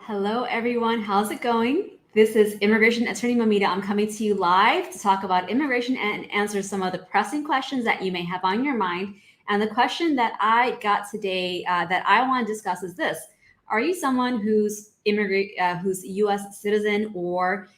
Hello, everyone. How's it going? This is Immigration Attorney Mamita. I'm coming to you live to talk about immigration and answer some of the pressing questions that you may have on your mind. And the question that I got today that I want to discuss is this: Are you someone whose U.S. citizen or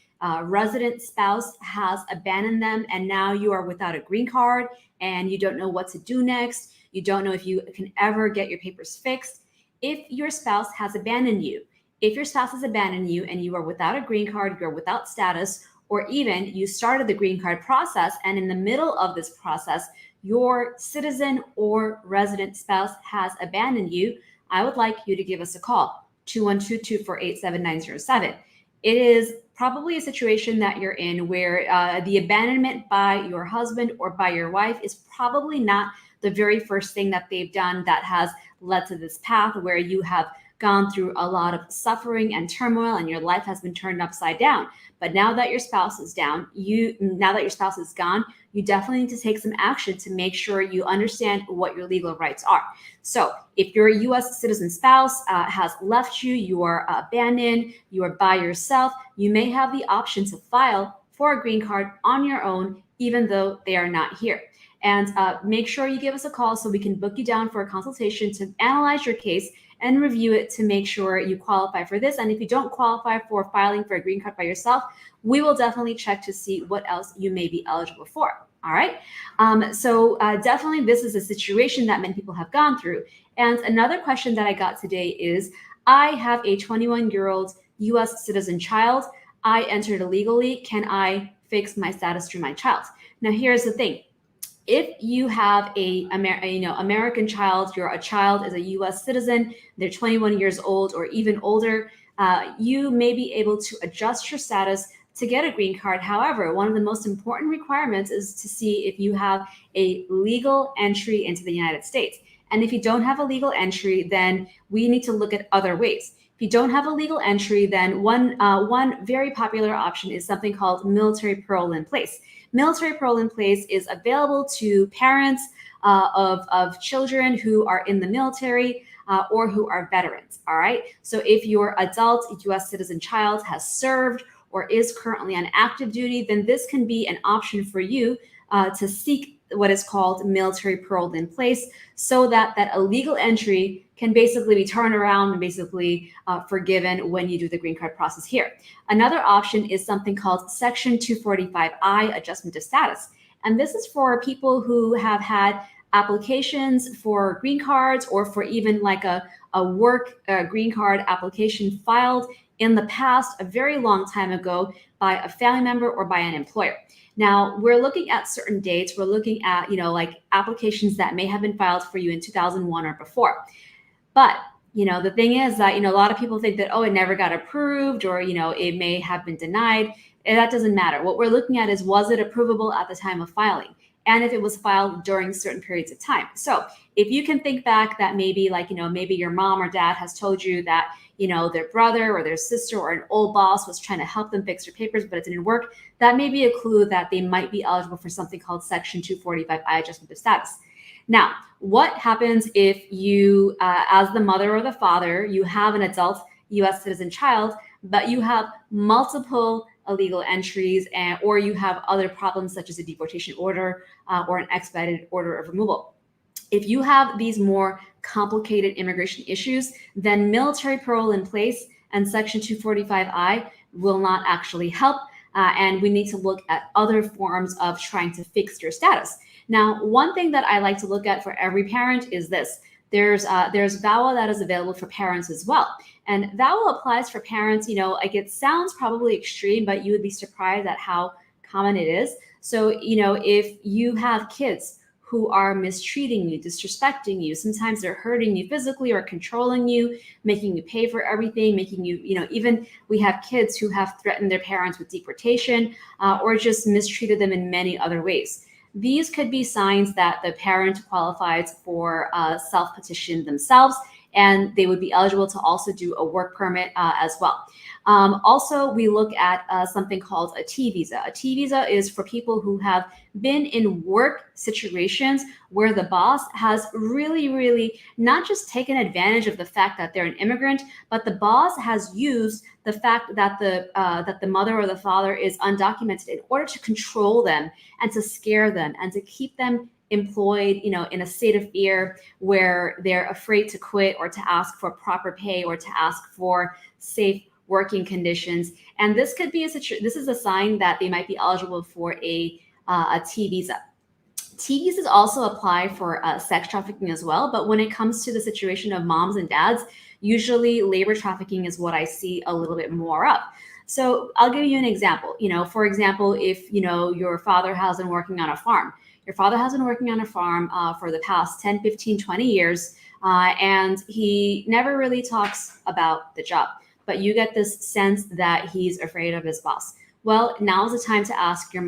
resident spouse has abandoned them, and now you are without a green card, and you don't know what to do next? You don't know if you can ever get your papers fixed. If your spouse has abandoned you, if your spouse has abandoned you and you are without a green card, you're without status, or even you started the green card process and in the middle of this process, your citizen or resident spouse has abandoned you, I would like you to give us a call, 212-248-7907. It is probably a situation that you're in where the abandonment by your husband or by your wife is probably not the very first thing that they've done that has led to this path where you have gone through a lot of suffering and turmoil and your life has been turned upside down. But now that your spouse is gone, you definitely need to take some action to make sure you understand what your legal rights are. So if your US citizen spouse has left you, you are abandoned, you are by yourself, you may have the option to file for a green card on your own, even though they are not here. And make sure you give us a call so we can book you down for a consultation to analyze your case and review it to make sure you qualify for this. And if you don't qualify for filing for a green card by yourself, we will definitely check to see what else you may be eligible for. All right. So definitely this is a situation that many people have gone through. And another question that I got today is, I have a 21-year-old US citizen child. I entered illegally. Can I fix my status through my child? Now, here's the thing. If you have American child, you're a child as a U.S. citizen, they're 21 years old or even older, you may be able to adjust your status to get a green card. However, one of the most important requirements is to see if you have a legal entry into the United States. And if you don't have a legal entry, then we need to look at other ways. If you don't have a legal entry, then one very popular option is something called military parole in place. Military parole in place is available to parents of children who are in the military or who are veterans. All right. So if your adult US citizen child has served or is currently on active duty, then this can be an option for you to seek what is called military parole in place, so that that illegal entry can basically be turned around and basically forgiven when you do the green card process here. Another option is something called Section 245I, adjustment of status. And this is for people who have had applications for green cards or for even like a work green card application filed in the past, a very long time ago, by a family member or by an employer. Now, we're looking at certain dates. We're looking at, like applications that may have been filed for you in 2001 or before. But, the thing is that, a lot of people think that, oh, it never got approved, or, it may have been denied. And that doesn't matter. What we're looking at is, was it approvable at the time of filing? And if it was filed during certain periods of time. So if you can think back that maybe maybe your mom or dad has told you that, their brother or their sister or an old boss was trying to help them fix their papers, but it didn't work, that may be a clue that they might be eligible for something called Section 245I, adjustment of status. Now, what happens if you, as the mother or the father, you have an adult US citizen child, but you have multiple illegal entries, or you have other problems such as a deportation order or an expedited order of removal? If you have these more complicated immigration issues, then military parole in place and Section 245I will not actually help. And we need to look at other forms of trying to fix your status. Now, one thing that I like to look at for every parent is this. There's VAWA that is available for parents as well. And VAWA applies for parents, like it sounds probably extreme, but you would be surprised at how common it is. So, if you have kids who are mistreating you, disrespecting you, sometimes they're hurting you physically or controlling you, making you pay for everything, making you, even we have kids who have threatened their parents with deportation or just mistreated them in many other ways. These could be signs that the parent qualifies for self-petition themselves. and they would be eligible to also do a work permit as well. Also, we look at something called a T visa. A T visa is for people who have been in work situations where the boss has really not just taken advantage of the fact that they're an immigrant, but the boss has used the fact that the mother or the father is undocumented in order to control them and to scare them and to keep them employed, in a state of fear where they're afraid to quit or to ask for proper pay or to ask for safe working conditions. And this could be this is a sign that they might be eligible for a T visa. T visas also apply for sex trafficking as well, but when it comes to the situation of moms and dads, usually labor trafficking is what I see a little bit more of. So I'll give you an example. For example, if your father has been working on a farm, for the past 10, 15, 20 years, and he never really talks about the job, but you get this sense that he's afraid of his boss. Well, now's the time to ask your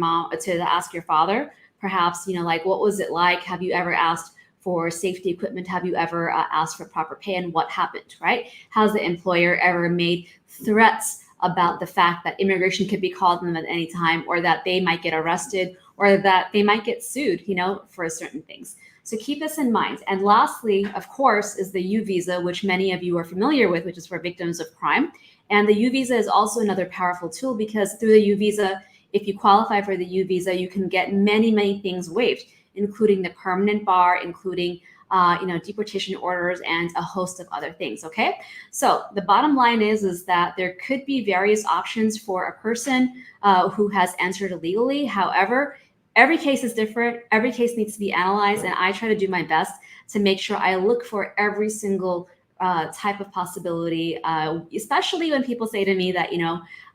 father, perhaps, like, what was it like? Have you ever asked for safety equipment? Have you ever asked for proper pay, and what happened, right? Has the employer ever made threats about the fact that immigration could be called on them at any time, or that they might get arrested, or that they might get sued, for certain things? So keep this in mind. And lastly, of course, is the U visa, which many of you are familiar with, which is for victims of crime. And the U visa is also another powerful tool, because through the U visa, if you qualify for the U visa, you can get many things waived, including the permanent bar, including deportation orders, and a host of other things. Okay, so the bottom line is that there could be various options for a person who has entered illegally. However, every case is different. Every case needs to be analyzed, and I try to do my best to make sure I look for every single type of possibility, especially when people say to me that,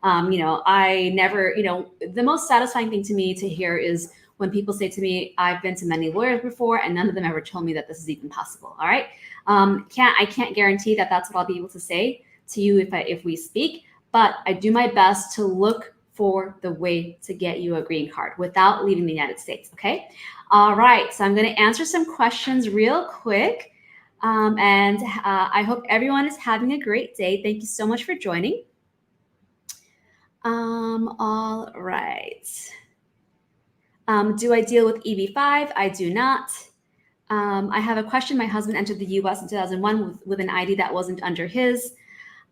I never, the most satisfying thing to me to hear is when people say to me, I've been to many lawyers before and none of them ever told me that this is even possible. All right. I can't guarantee that that's what I'll be able to say to you if we speak, but I do my best to look for the way to get you a green card without leaving the United States. Okay. All right. So I'm going to answer some questions real quick. And I hope everyone is having a great day. Thank you so much for joining. All right. Do I deal with EB-5? I do not. I have a question. My husband entered the US in 2001 with an ID that wasn't under his.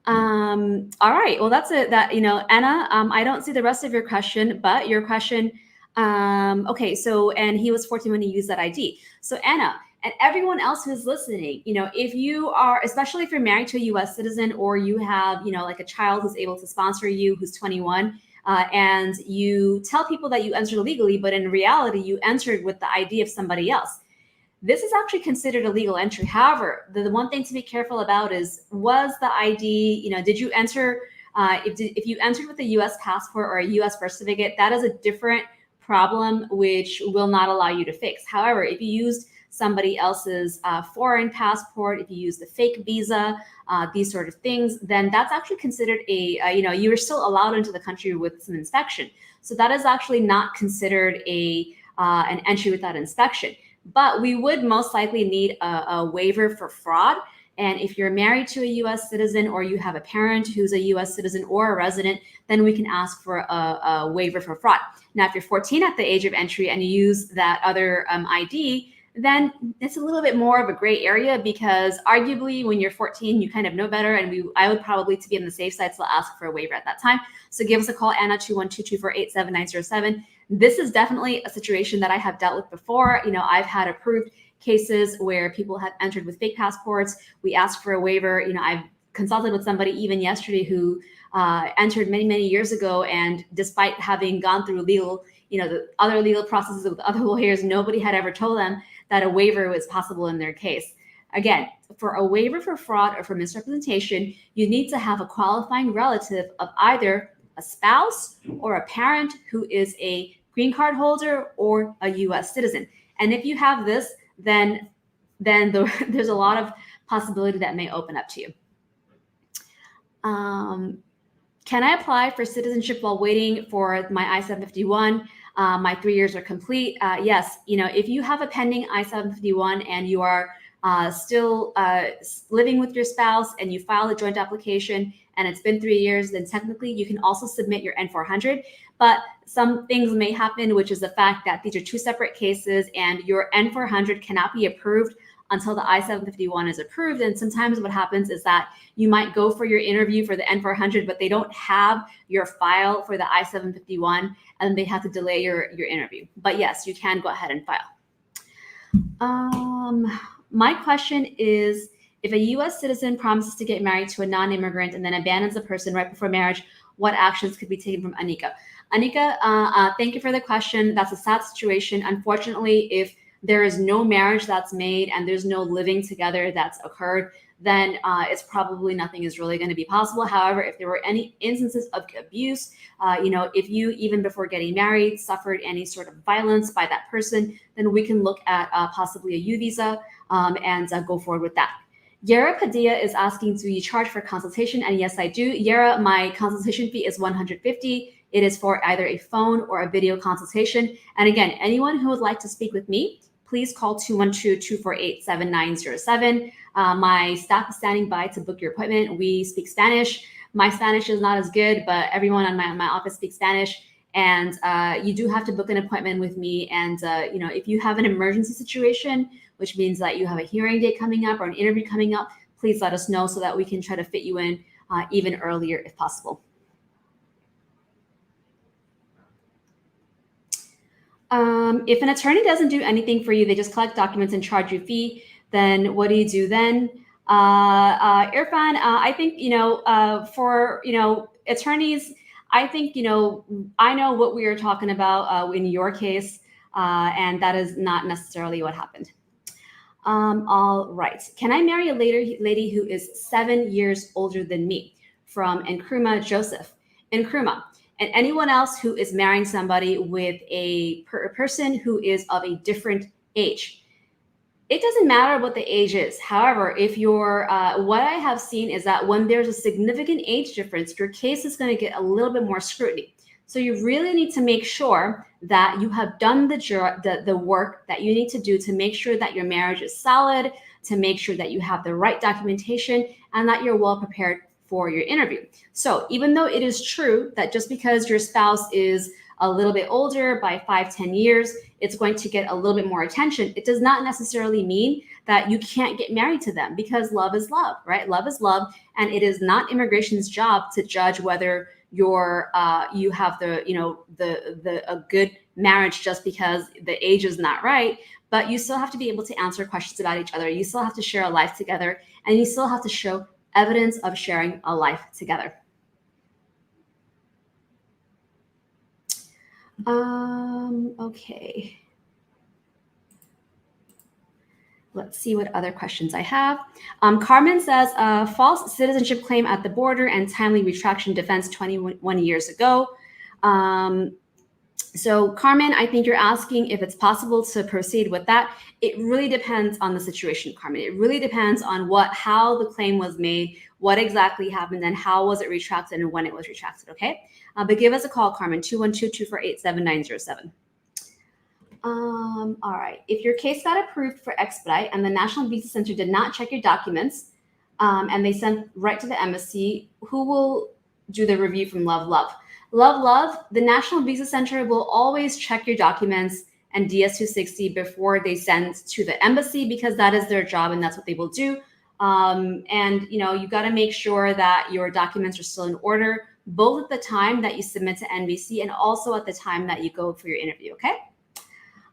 All right. Well, that's it. Anna, I don't see the rest of your question, but your question, okay. So, and he was 14 when he used that ID. So Anna, and everyone else who's listening, if you are, especially if you're married to a US citizen, or you have, like a child who's able to sponsor you, who's 21, and you tell people that you entered illegally, but in reality, you entered with the ID of somebody else, this is actually considered a legal entry. However, the one thing to be careful about is, was the ID, did you enter, if you entered with a US passport or a US birth certificate, that is a different problem, which will not allow you to fix. However, if you used somebody else's foreign passport, if you use the fake visa, these sort of things, then that's actually considered you are still allowed into the country with some inspection. So that is actually not considered an entry without inspection. But we would most likely need a waiver for fraud. And if you're married to a US citizen, or you have a parent who's a US citizen or a resident, then we can ask for a waiver for fraud. Now, if you're 14 at the age of entry and you use that other ID, then it's a little bit more of a gray area, because arguably when you're 14, you kind of know better. And I would probably, to be on the safe side, still ask for a waiver at that time. So give us a call, Anna, 212-248-7907. This is definitely a situation that I have dealt with before. I've had approved cases where people have entered with fake passports. We asked for a waiver. I've consulted with somebody even yesterday who entered many years ago, and despite having gone through the other legal processes with other lawyers, nobody had ever told them that a waiver was possible in their case. Again, for a waiver for fraud or for misrepresentation, you need to have a qualifying relative of either a spouse or a parent who is a green card holder or a US citizen. And if you have this, then there's a lot of possibility that may open up to you. Can I apply for citizenship while waiting for my I-751? My 3 years are complete. Yes, if you have a pending I-751 and you are still living with your spouse and you file a joint application and it's been 3 years, then technically you can also submit your N-400. But some things may happen, which is the fact that these are two separate cases and your N-400 cannot be approved until the I-751 is approved. And sometimes what happens is that you might go for your interview for the N-400, but they don't have your file for the I-751, and they have to delay your interview. But yes, you can go ahead and file. My question is, if a U.S. citizen promises to get married to a non-immigrant and then abandons the person right before marriage, what actions could be taken from Anika? Anika, thank you for the question. That's a sad situation. Unfortunately, if there is no marriage that's made and there's no living together that's occurred, then it's probably nothing is really going to be possible. However, if there were any instances of abuse, if you, even before getting married, suffered any sort of violence by that person, then we can look at possibly a U visa and go forward with that. Yara Padilla is asking, do you charge for consultation? And yes, I do. Yara, my consultation fee is $150. It is for either a phone or a video consultation. And again, anyone who would like to speak with me, please call 212-248-7907. My staff is standing by to book your appointment. We speak Spanish. My Spanish is not as good, but everyone on my office speaks Spanish. And you do have to book an appointment with me. And if you have an emergency situation, which means that you have a hearing date coming up or an interview coming up, please let us know so that we can try to fit you in even earlier if possible. If an attorney doesn't do anything for you, they just collect documents and charge you a fee, then what do you do then? Irfan, I think, for, attorneys, I think, I know what we are talking about in your case, and that is not necessarily what happened. All right. Can I marry a lady who is 7 years older than me? From Nkrumah Joseph. Nkrumah. And anyone else who is marrying somebody with a person who is of a different age. It doesn't matter what the age is. However, if you're, what I have seen is that when there's a significant age difference, your case is going to get a little bit more scrutiny. So you really need to make sure that you have done the work that you need to do to make sure that your marriage is solid, to make sure that you have the right documentation, and that you're well prepared for your interview. So even though it is true that just because your spouse is a little bit older by 5-10 years, it's going to get a little bit more attention, it does not necessarily mean that you can't get married to them, because love is love, right? Love is love. And it is not immigration's job to judge whether you have a good marriage just because the age is not right. But you still have to be able to answer questions about each other. You still have to share a life together, and you still have to show evidence of sharing a life together. Okay. Let's see what other questions I have. Carmen says, false citizenship claim at the border and timely retraction defense 21 years ago. So Carmen, I think you're asking if it's possible to proceed with that. It really depends on the situation, Carmen. It really depends on how the claim was made, what exactly happened, and how was it retracted and when it was retracted, okay? But give us a call, Carmen, 212-248-7907. All right. If your case got approved for expedite and the National Visa Center did not check your documents and they sent right to the embassy, who will do the review from Love? The National Visa Center will always check your documents and DS-260 before they send to the embassy, because that is their job and that's what they will do. And you got to make sure that your documents are still in order, both at the time that you submit to NVC and also at the time that you go for your interview, okay?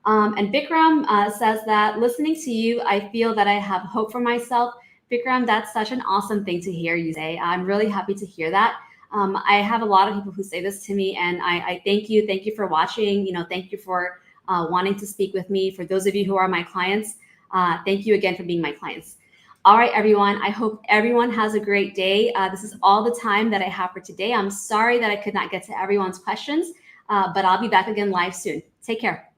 And Bikram says that listening to you, I feel that I have hope for myself. Bikram, that's such an awesome thing to hear you say. I'm really happy to hear that. I have a lot of people who say this to me, and I thank you. Thank you for watching. Thank you for wanting to speak with me. For those of you who are my clients, thank you again for being my clients. All right, everyone. I hope everyone has a great day. This is all the time that I have for today. I'm sorry that I could not get to everyone's questions, but I'll be back again live soon. Take care.